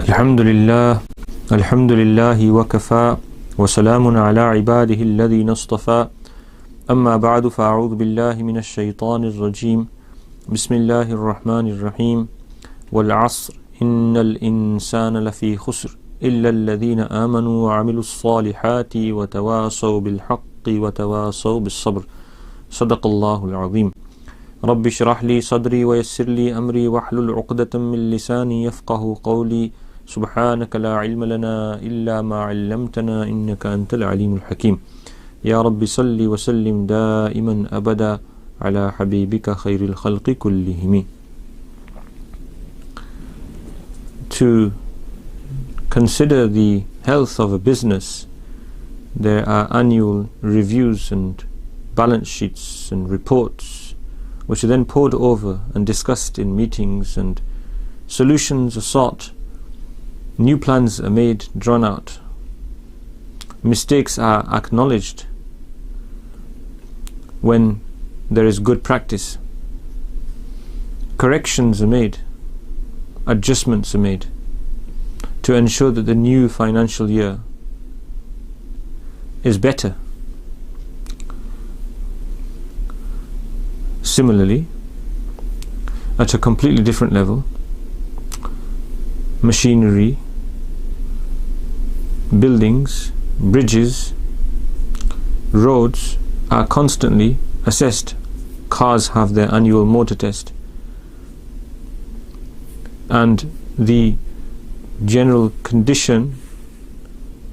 Alhamdulillahi wa kafa wa salamun ala ibadihi alladhina istafa amma ba'du fa'a'udhu billahi minash shaitanir rajim bismillahir rahmanir rahim wal 'asr innal insana lafi khusr illa alladhina amanu wa 'amilus salihati wa tawasaw bil haqqi wa tawasaw bis sabr sadaqallahul 'azim rabbi shrah li sadri wa yassir li amri wahlul 'uqdatan min lisani yafqahu qawli سبحانك لا علم لنا إلا ما علمتنا إنك أنت العليم الحكيم يا رب صل وسلم دائما أبدا على حبيبك خير الخلق كلهم. To consider the health of a business, there are annual reviews and balance sheets and reports which are then pored over and discussed in meetings, and solutions are sought. New plans are made, drawn out. Mistakes are acknowledged when there is good practice. Corrections are made, adjustments are made to ensure that the new financial year is better. Similarly, at a completely different level, machinery, buildings, bridges, roads are constantly assessed. Cars have their annual motor test, and the general condition,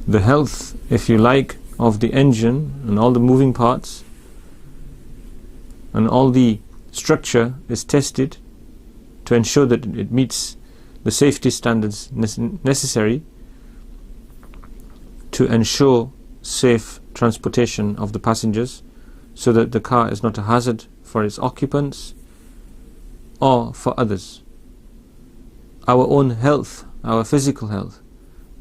the health, if you like, of the engine and all the moving parts and all the structure is tested to ensure that it meets the safety standards necessary to ensure safe transportation of the passengers, so that the car is not a hazard for its occupants or for others. Our own health, our physical health,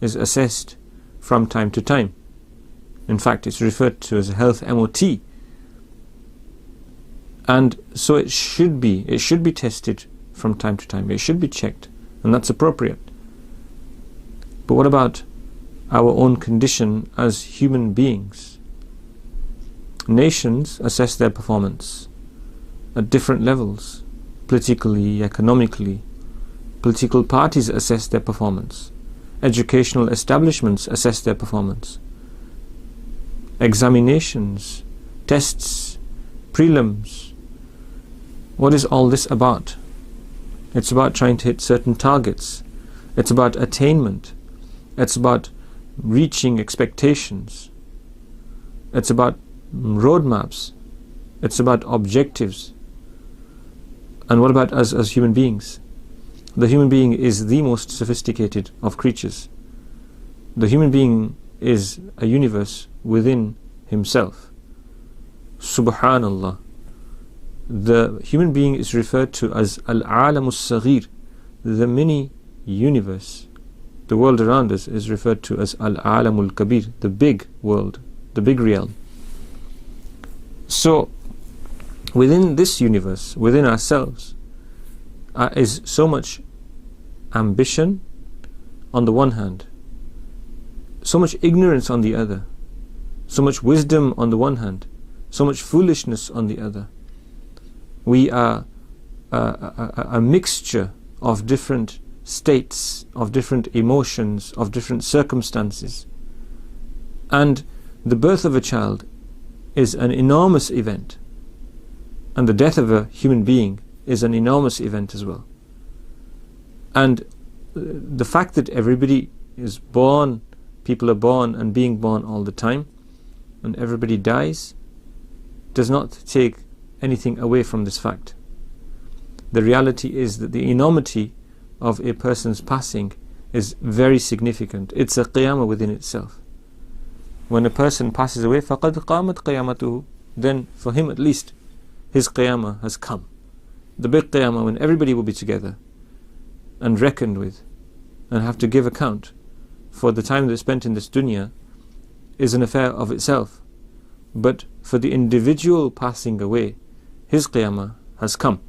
is assessed from time to time. In fact, it's referred to as a health MOT, and so it should be tested from time to time. It should be checked, and that's appropriate. But what about our own condition as human beings? Nations assess their performance at different levels, politically, economically. Political parties assess their performance. Educational establishments assess their performance. Examinations, tests, prelims. What is all this about? It's about trying to hit certain targets. It's about attainment. It's about reaching expectations. It's about roadmaps. It's about objectives. And what about us as human beings? The human being is the most sophisticated of creatures. The human being is a universe within himself. Subhanallah. The human being is referred to as Al-Alam Al-Saghir, the mini universe. The world around us is referred to as Al-Alam Al-Kabir, the big world, the big realm. So, within this universe, within ourselves, is so much ambition on the one hand, so much ignorance on the other, so much wisdom on the one hand, so much foolishness on the other. We are a mixture of different states, of different emotions, of different circumstances. And the birth of a child is an enormous event, and the death of a human being is an enormous event as well. And the fact that everybody is born, people are born and being born all the time, and everybody dies, does not take anything away from this fact. The reality is that the enormity of a person's passing is very significant. It's a qiyamah within itself. When a person passes away, فَقَدْ قَامَتْ قِيَامَتُهُ, then for him at least, his qiyamah has come. The big qiyamah, when everybody will be together and reckoned with and have to give account for the time that's spent in this dunya, is an affair of itself. But for the individual passing away, his qiyamah has come.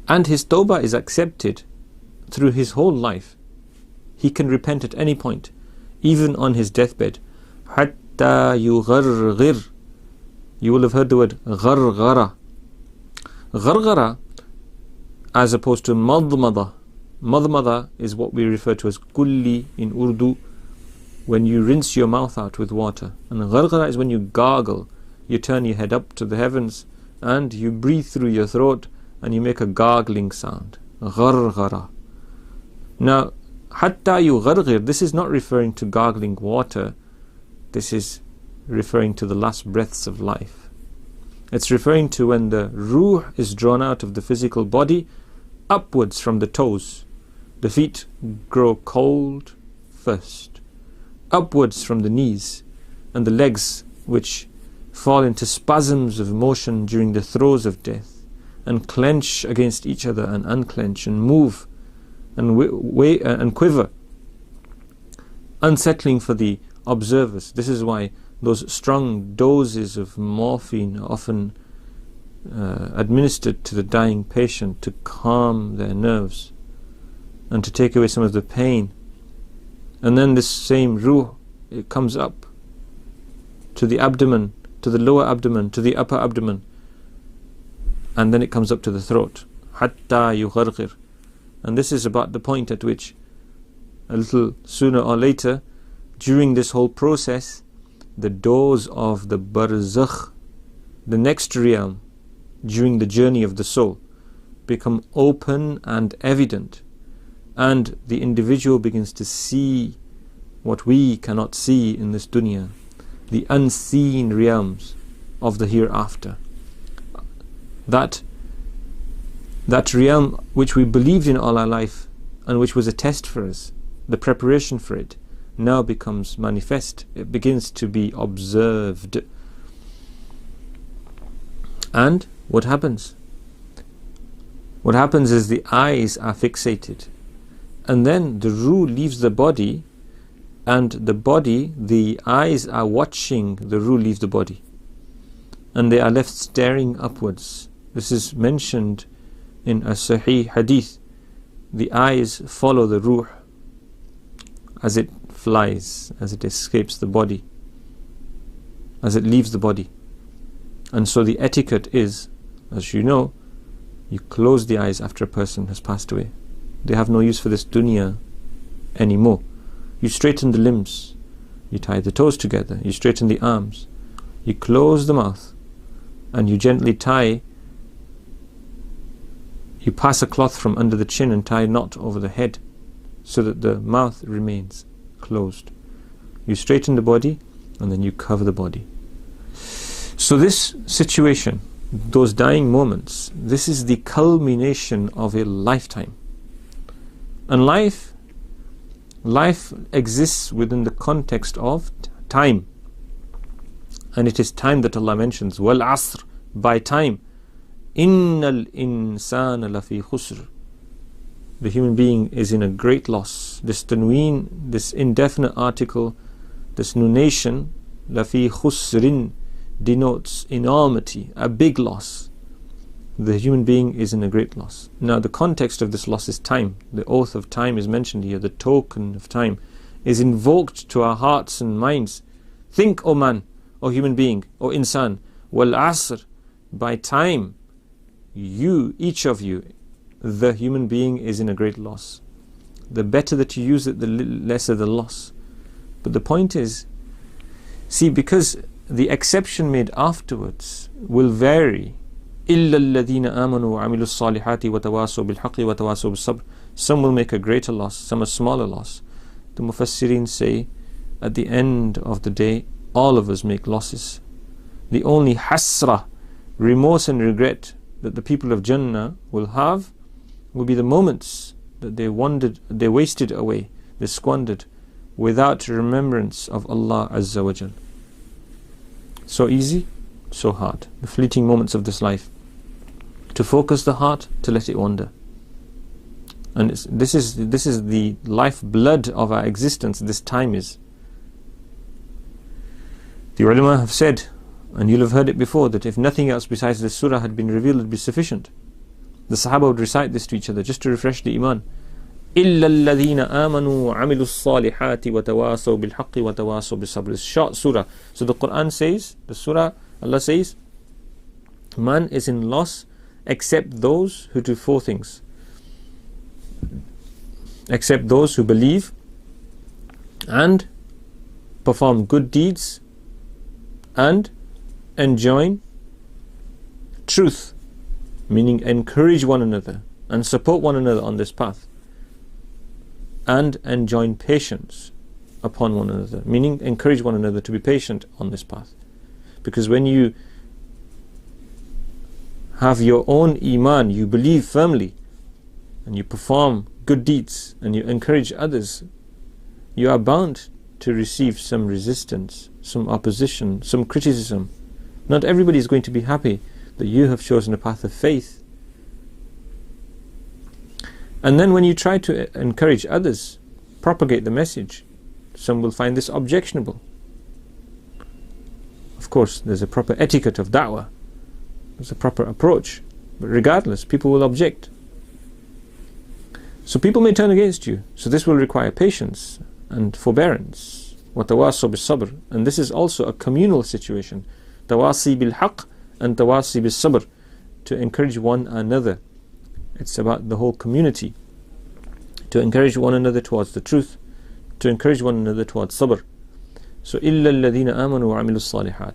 And his tawbah is accepted through his whole life. He can repent at any point, even on his deathbed. حَتَّى يُغَرْغِرْ. You will have heard the word غَرْغَرَ. غَرْغَرَ, as opposed to madmada. Madmada is what we refer to as kulli in Urdu, when you rinse your mouth out with water. And gharghara is when you gargle. You turn your head up to the heavens and you breathe through your throat and you make a gargling sound. Gharghara. Now, hatta yugharghir, this is not referring to gargling water. This is referring to the last breaths of life. It's referring to when the ruh is drawn out of the physical body upwards from the toes. The feet grow cold first, upwards from the knees, and the legs, which fall into spasms of motion during the throes of death, and clench against each other and unclench and move and quiver, unsettling for the observers. This is why those strong doses of morphine are often administered to the dying patient to calm their nerves and to take away some of the pain. And then this same ruh, it comes up to the abdomen, to the lower abdomen, to the upper abdomen, and then it comes up to the throat. Hatta yugharghir. And this is about the point at which, a little sooner or later, during this whole process, the doors of the barzakh, the next realm, during the journey of the soul, become open and evident, and the individual begins to see what we cannot see in this dunya, the unseen realms of the hereafter. That realm which we believed in all our life and which was a test for us, the preparation for it, now becomes manifest. It begins to be observed. And what happens? What happens is the eyes are fixated, and then the ruh leaves the body, and the eyes are watching the ruh leave the body, and they are left staring upwards. This is mentioned in a Sahih hadith. The eyes follow the ruh as it flies, as it escapes the body, as it leaves the body. And so the etiquette is, as you know, you close the eyes after a person has passed away. They have no use for this dunya anymore. You straighten the limbs, you tie the toes together, you straighten the arms, you close the mouth, and you gently tie. You pass a cloth from under the chin and tie a knot over the head so that the mouth remains closed. You straighten the body and then you cover the body. So this situation, those dying moments, this is the culmination of a lifetime. And life exists within the context of time. And it is time that Allah mentions, wal asr, by time. Innal insana lafi khusr. The human being is in a great loss. This tanween, this indefinite article, this nunation, lafi khusrin, denotes enormity, a big loss. The human being is in a great loss. Now the context of this loss is time. The oath of time is mentioned here. The token of time is invoked to our hearts and minds. Think, O man, O human being, O insan, wal asr, by time, you, each of you, the human being is in a great loss. The better that you use it, the lesser the loss. But the point is, see, because the exception made afterwards will vary. إِلَّا الَّذِينَ آمَنُوا وَعَمِلُوا الصَّالِحَاتِ وَتَوَاصَوْا بِالْحَقِّ وَتَوَاصَوْا بِالصَّبْرِ. Some will make a greater loss, some a smaller loss. The Mufassirin say, at the end of the day, all of us make losses. The only hasra, remorse and regret, that the people of Jannah will have will be the moments that they wasted away, they squandered, without remembrance of Allah Azza wa Jal. So easy, so hard. The fleeting moments of this life. To focus the heart, to let it wander. And this is the lifeblood of our existence, this time is. The ulama have said, and you'll have heard it before, that if nothing else besides this surah had been revealed, it would be sufficient. The Sahaba would recite this to each other just to refresh the iman. إِلَّا الَّذِينَ آمَنُوا وَعَمِلُوا الصَّالِحَاتِ وَتَوَاصَوْا بِالْحَقِّ وَتَوَاصَوْا بِالصَّبْرِ. It's short surah. So the Quran says, the surah, Allah says, man is in loss except those who do four things. Except those who believe and perform good deeds and enjoin truth, meaning encourage one another and support one another on this path, and enjoin patience upon one another, meaning encourage one another to be patient on this path. Because when you have your own iman, you believe firmly and you perform good deeds and you encourage others, you are bound to receive some resistance, some opposition, some criticism. Not everybody is going to be happy that you have chosen a path of faith. And then when you try to encourage others, propagate the message, some will find this objectionable. Of course, there's a proper etiquette of da'wah, there's a proper approach, but regardless, people will object. So people may turn against you. So this will require patience and forbearance. وَتَوَاصَوْا بِالصَّبْرِ. And this is also a communal situation. تَوَاصِي بِالْحَقِّ and تَوَاصِي بِالصَّبْرِ. To encourage one another. It's about the whole community. To encourage one another towards the truth. To encourage one another towards sabr. So إِلَّا الَّذِينَ آمَنُوا وَعَمِلُوا الصَّالِحَاتِ.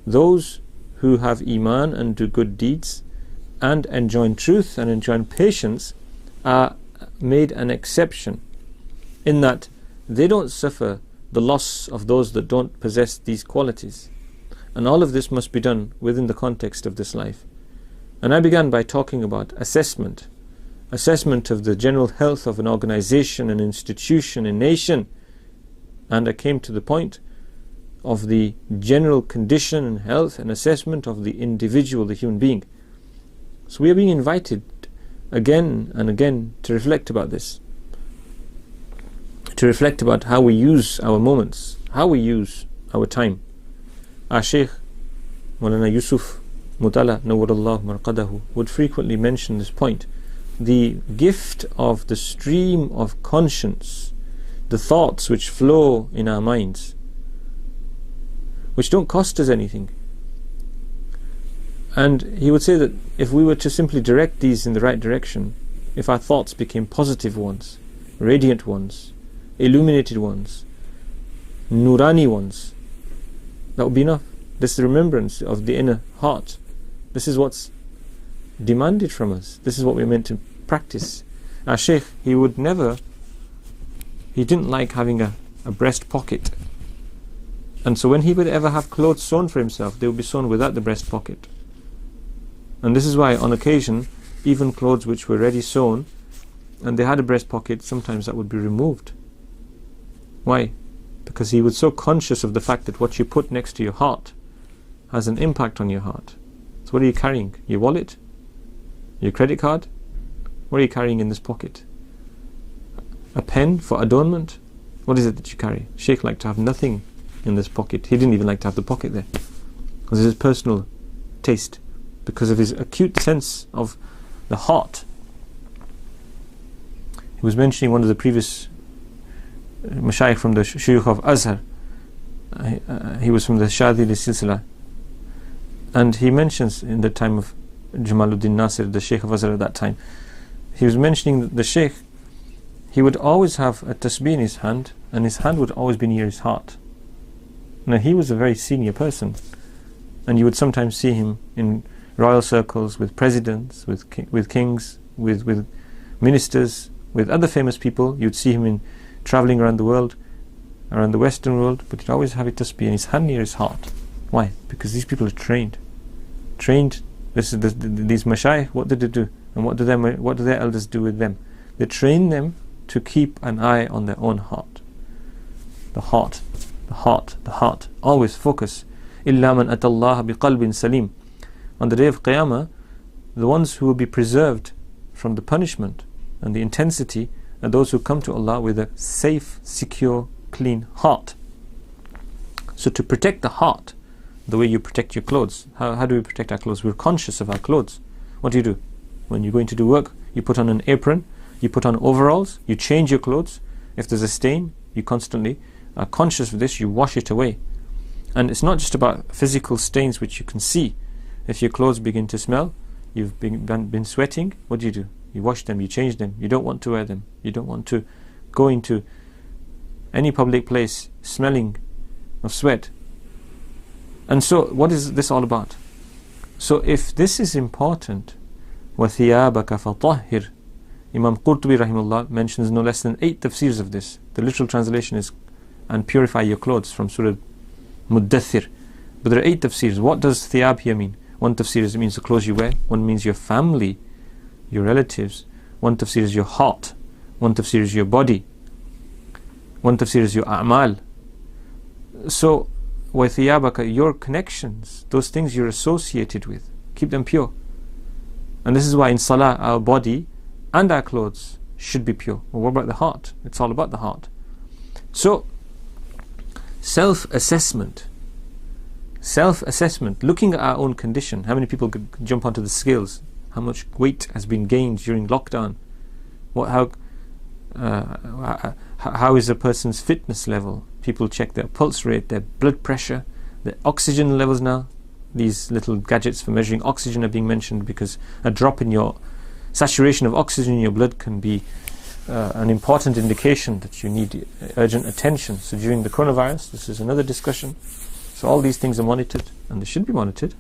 Those who have iman and do good deeds and enjoin truth and enjoin patience are made an exception, in that they don't suffer the loss of those that don't possess these qualities. And all of this must be done within the context of this life. And I began by talking about assessment of the general health of an organization, an institution, a nation, and I came to the point of the general condition and health and assessment of the individual, the human being. So we are being invited again and again to reflect about this, to reflect about how we use our moments, how we use our time. Our Shaykh Maulana Yusuf Mutala Nawwarallahu Marqadahu would frequently mention this point, the gift of the stream of conscience, the thoughts which flow in our minds, which don't cost us anything. And he would say that if we were to simply direct these in the right direction, if our thoughts became positive ones, radiant ones, illuminated ones, nurani ones, that would be enough. This is the remembrance of the inner heart. This is what's demanded from us. This is what we're meant to practice. Our Shaykh, he didn't like having a breast pocket. And so when he would ever have clothes sewn for himself, they would be sewn without the breast pocket. And this is why on occasion, even clothes which were ready sewn and they had a breast pocket, sometimes that would be removed. Why? Because he was so conscious of the fact that what you put next to your heart has an impact on your heart. So what are you carrying? Your wallet? Your credit card? What are you carrying in this pocket? A pen for adornment? What is it that you carry? Shaykh liked to have nothing in this pocket. He didn't even like to have the pocket there, because of his personal taste, because of his acute sense of the heart. He was mentioning one of the previous mashayikh from the shuyukh of Azhar. He was from the Shadili Silsila, and he mentions in the time of Jamaluddin Nasir, the Shaykh of Azhar at that time, he was mentioning that the Shaykh, he would always have a tasbih in his hand, and his hand would always be near his heart. Now he was a very senior person, and you would sometimes see him in royal circles with presidents, with kings, with ministers, with other famous people. You'd see him in traveling around the world, around the Western world, but he'd always have it tasbih in his hand near his heart. Why? Because these people are trained. These mashayikh, what did they do? And what do their elders do with them? They train them to keep an eye on their own heart. The heart. Always focus. إِلَّا مَنْ أَتَى اللَّهَ بِقَلْبٍ سَلِيمٍ. On the day of Qiyamah, the ones who will be preserved from the punishment and the intensity are those who come to Allah with a safe, secure, clean heart. So to protect the heart, the way you protect your clothes, how do we protect our clothes? We're conscious of our clothes. What do? When you're going to do work, you put on an apron, You put on overalls, you change your clothes. If there's a stain, you constantly are conscious of this, you wash it away. And it's not just about physical stains which you can see. If your clothes begin to smell, you've been sweating, what do? You wash them, you change them. You don't want to wear them. You don't want to go into any public place smelling of sweat. And so what is this all about? So if this is important, وَثِيَابَكَ فَطَهِّرْ, Imam Qurtubi rahimahullah mentions no less than 8 tafsirs of this. The literal translation is, and purify your clothes, from Surah Muddathir. But there are 8 tafsirs. What does thiyab here mean? One tafsir is, it means the clothes you wear. One means your family, your relatives. One tafsir is your heart. One tafsir is your body. One tafsir is your a'mal. So, وَثِيَابَكَ, your connections, those things you're associated with, keep them pure. And this is why in salah, our body and our clothes should be pure. Well, what about the heart? It's all about the heart. So, self-assessment, looking at our own condition. How many people could jump onto the scales? How much weight has been gained during lockdown? How is a person's fitness level? People check their pulse rate, their blood pressure, their oxygen levels now. These little gadgets for measuring oxygen are being mentioned because a drop in your saturation of oxygen in your blood can be an important indication that you need urgent attention. So during the coronavirus, this is another discussion. So all these things are monitored, and they should be monitored.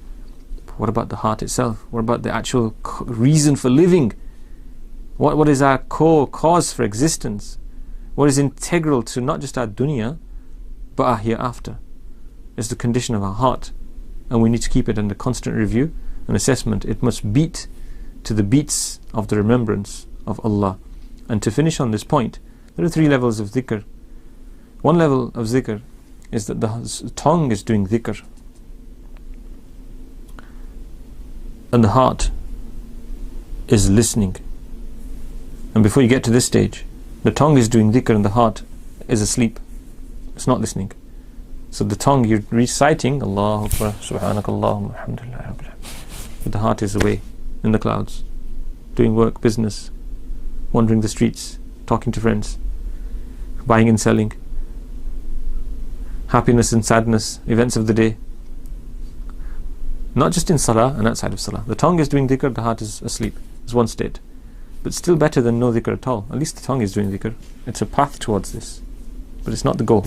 But what about the heart itself? What about the actual reason for living? What is our core cause for existence? What is integral to not just our dunya, but our hereafter? Is the condition of our heart. And we need to keep it under constant review and assessment. It must beat to the beats of the remembrance of Allah. And to finish on this point, there are 3 levels of dhikr. One level of dhikr is that the tongue is doing dhikr, and the heart is listening. And before you get to this stage, the tongue is doing dhikr and the heart is asleep. It's not listening. So the tongue, you're reciting Allahu Akbar, Subhanakallahumma, Alhamdulillah, Rabbil Alamin, but the heart is away in the clouds, doing work, business, wandering the streets, talking to friends, buying and selling, happiness and sadness, events of the day. Not just in salah and outside of salah. The tongue is doing dhikr, the heart is asleep. It's one state. But still better than no dhikr at all. At least the tongue is doing dhikr. It's a path towards this. But it's not the goal.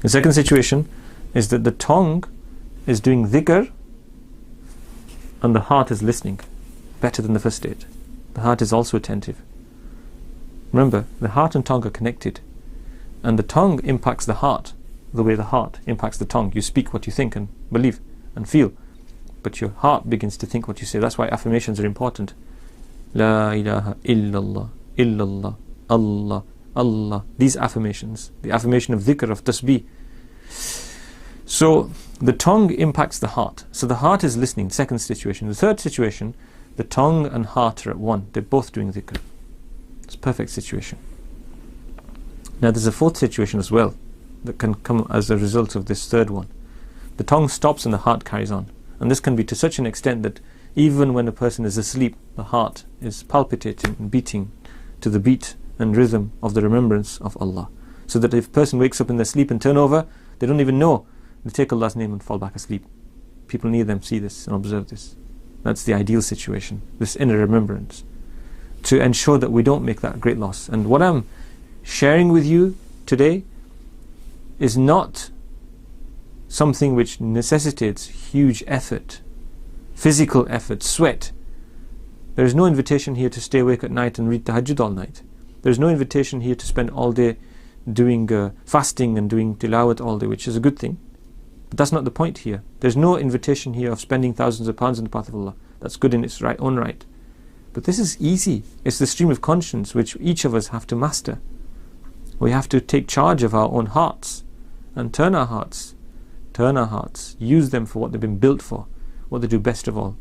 The second situation is that the tongue is doing dhikr and the heart is listening. Better than the first state. The heart is also attentive. Remember, the heart and tongue are connected. And the tongue impacts the heart the way the heart impacts the tongue. You speak what you think and believe and feel. But your heart begins to think what you say. That's why affirmations are important. La ilaha illallah, illallah, Allah, Allah. These affirmations, the affirmation of dhikr, of tasbih. So the tongue impacts the heart. So the heart is listening, second situation. The third situation, the tongue and heart are at one. They're both doing dhikr. It's a perfect situation. Now there's a fourth situation as well that can come as a result of this third one. The tongue stops and the heart carries on. And this can be to such an extent that even when a person is asleep, the heart is palpitating and beating to the beat and rhythm of the remembrance of Allah. So that if a person wakes up in their sleep and turn over, they don't even know. They take Allah's name and fall back asleep. People near them see this and observe this. That's the ideal situation, this inner remembrance, to ensure that we don't make that great loss. And what I'm sharing with you today is not something which necessitates huge effort, physical effort, sweat. There is no invitation here to stay awake at night and read tahajjud all night. There is no invitation here to spend all day doing fasting and doing tilawat all day, which is a good thing. But that's not the point here. There's no invitation here of spending thousands of pounds in the path of Allah. That's good in its own right. But this is easy. It's the stream of conscience which each of us have to master. We have to take charge of our own hearts and turn our hearts, use them for what they've been built for, what they do best of all.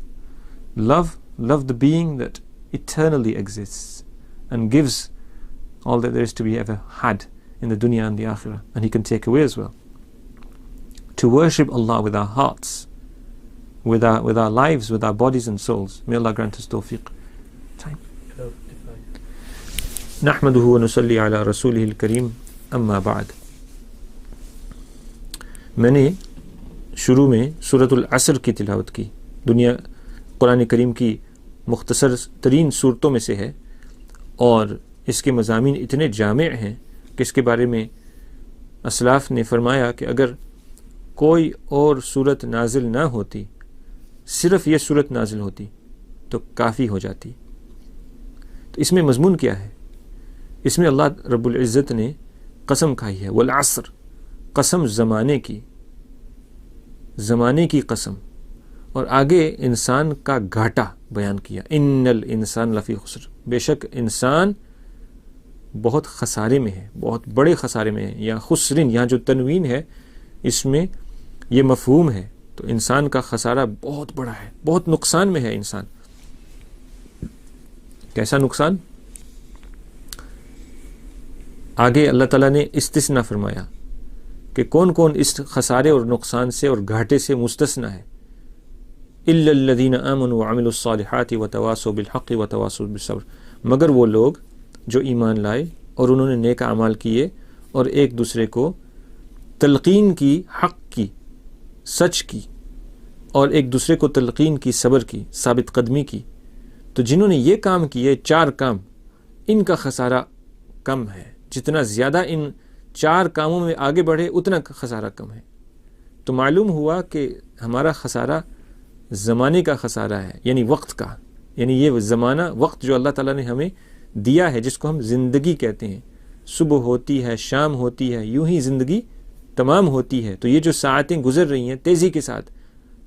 Love the being that eternally exists and gives all that there is to be ever had in the dunya and the akhirah, and He can take away as well. To worship Allah with our hearts, with our lives, with our bodies and souls. May Allah grant us tawfiq. Time. نحمدہ ونصلی علی رسولہ الکریم اما بعد. میں نے شروع میں سورۃ العصر کی تلاوت کی. قرآن کریم کی مختصر ترین صورتوں میں سے ہے اور اس کے مضامین اتنے جامع ہیں کہ اس کے بارے میں اسلاف نے فرمایا کہ اگر کوئی اور صورت نازل نہ ہوتی، صرف یہ صورت نازل ہوتی تو کافی ہو جاتی. تو اس میں مضمون کیا ہے؟ اس میں اللہ رب العزت نے قسم کھائی ہے، والعصر، قسم زمانے کی قسم، اور آگے انسان کا گھاٹا بیان کیا، ان الانسان لفی خسر، بے شک انسان بہت خسارے میں ہے، بہت بڑے خسارے میں ہے. یا خسرن، یہاں جو تنوین ہے اس میں یہ مفہوم ہے، تو انسان کا خسارہ بہت بڑا ہے، بہت نقصان میں ہے انسان. کیسا نقصان؟ آگے اللہ تعالیٰ نے استثناء فرمایا کہ کون کون اس خسارے اور نقصان سے اور گھاٹے سے مستثنی ہے. الا الذین آمنوا وعملوا الصالحات وتواصوا بالحق وتواصوا بالصبر، مگر وہ لوگ جو ایمان لائے اور انہوں نے نیک اعمال کیے اور ایک دوسرے کو تلقین کی، حق کی، سچ کی، اور ایک دوسرے کو تلقین کی، صبر کی، ثابت قدمی کی. تو جنہوں نے یہ کام کیے، 4 کام، ان کا خسارہ کم ہے. جتنا زیادہ ان 4 کاموں میں آگے بڑھے اتنا خسارہ کم ہے. تو معلوم ہوا کہ ہمارا خسارہ زمانے کا خسارہ ہے، یعنی وقت کا، یعنی یہ زمانہ، وقت جو اللہ تعالیٰ نے ہمیں دیا ہے، جس کو ہم زندگی کہتے ہیں. صبح ہوتی ہے، شام ہوتی ہے، یوں ہی زندگی تمام ہوتی ہے. تو یہ جو ساعتیں گزر رہی ہیں تیزی کے ساتھ،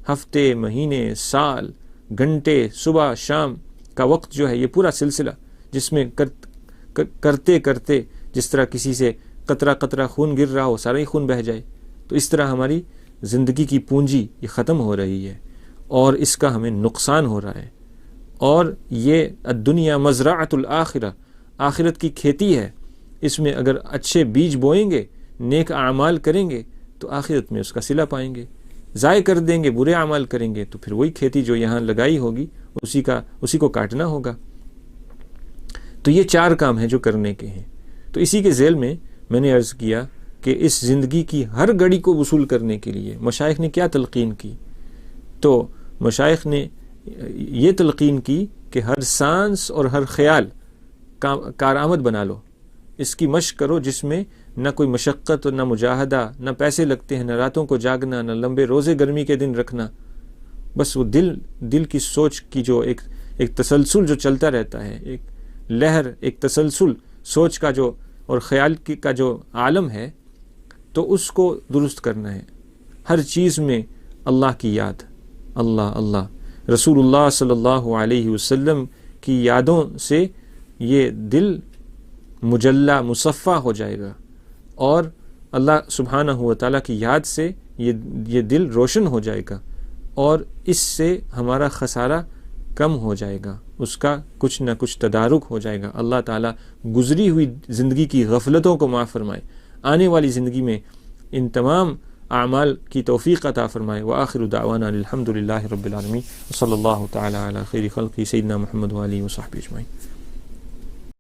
ہفتے، مہینے، سال، گھنٹے، صبح شام کا وقت جو ہے، یہ پورا سلسلہ جس میں کرتے کرتے جس طرح کسی سے قطرہ قطرہ خون گر رہا ہو، سارا ہی خون بہہ جائے، تو اس طرح ہماری زندگی کی پونجی یہ ختم ہو رہی ہے اور اس کا ہمیں نقصان ہو رہا ہے. اور یہ الدنیا مزرعۃ الآخرہ، آخرت کی کھیتی ہے. اس میں اگر اچھے بیج بوئیں گے، نیک اعمال کریں گے تو آخرت میں اس کا صلہ پائیں گے. ضائع کر دیں گے، برے اعمال کریں گے تو پھر وہی کھیتی جو یہاں لگائی ہوگی اسی کو کاٹنا ہوگا. تو یہ 4 کام ہیں جو کرنے کے ہیں. تو اسی کے ذیل میں نے عرض کیا کہ اس زندگی کی ہر گھڑی کو وصول کرنے کے لیے مشائخ نے کیا تلقین کی. تو مشائخ نے یہ تلقین کی کہ ہر سانس اور ہر خیال کارآمد بنا لو، اس کی مشق کرو، جس میں نہ کوئی مشقت، نہ مجاہدہ، نہ پیسے لگتے ہیں، نہ راتوں کو جاگنا، نہ لمبے روزے گرمی کے دن رکھنا. بس وہ دل کی سوچ کی جو ایک تسلسل جو چلتا رہتا ہے، ایک لہر، ایک تسلسل سوچ کا جو اور خیال کا جو عالم ہے، تو اس کو درست کرنا ہے. ہر چیز میں اللہ کی یاد، اللہ اللہ، رسول اللہ صلی اللہ علیہ وسلم کی یادوں سے یہ دل مجلہ مصفہ ہو جائے گا، اور اللہ سبحانہ و تعالیٰ کی یاد سے یہ دل روشن ہو جائے گا، اور اس سے ہمارا خسارہ کم ہو جائے گا، اس کا کچھ نہ کچھ تدارک ہو جائے گا. اللہ تعالیٰ گزری ہوئی زندگی کی غفلتوں کو معاف فرمائے، آنے والی زندگی میں ان تمام اعمال کی توفیق عطا فرمائے. وآخر دعوانا الحمد للہ رب العالمین، صلی اللہ تعالی علی خیر خلقہ سیدنا محمد وآلہ وصحبہ اجمعین.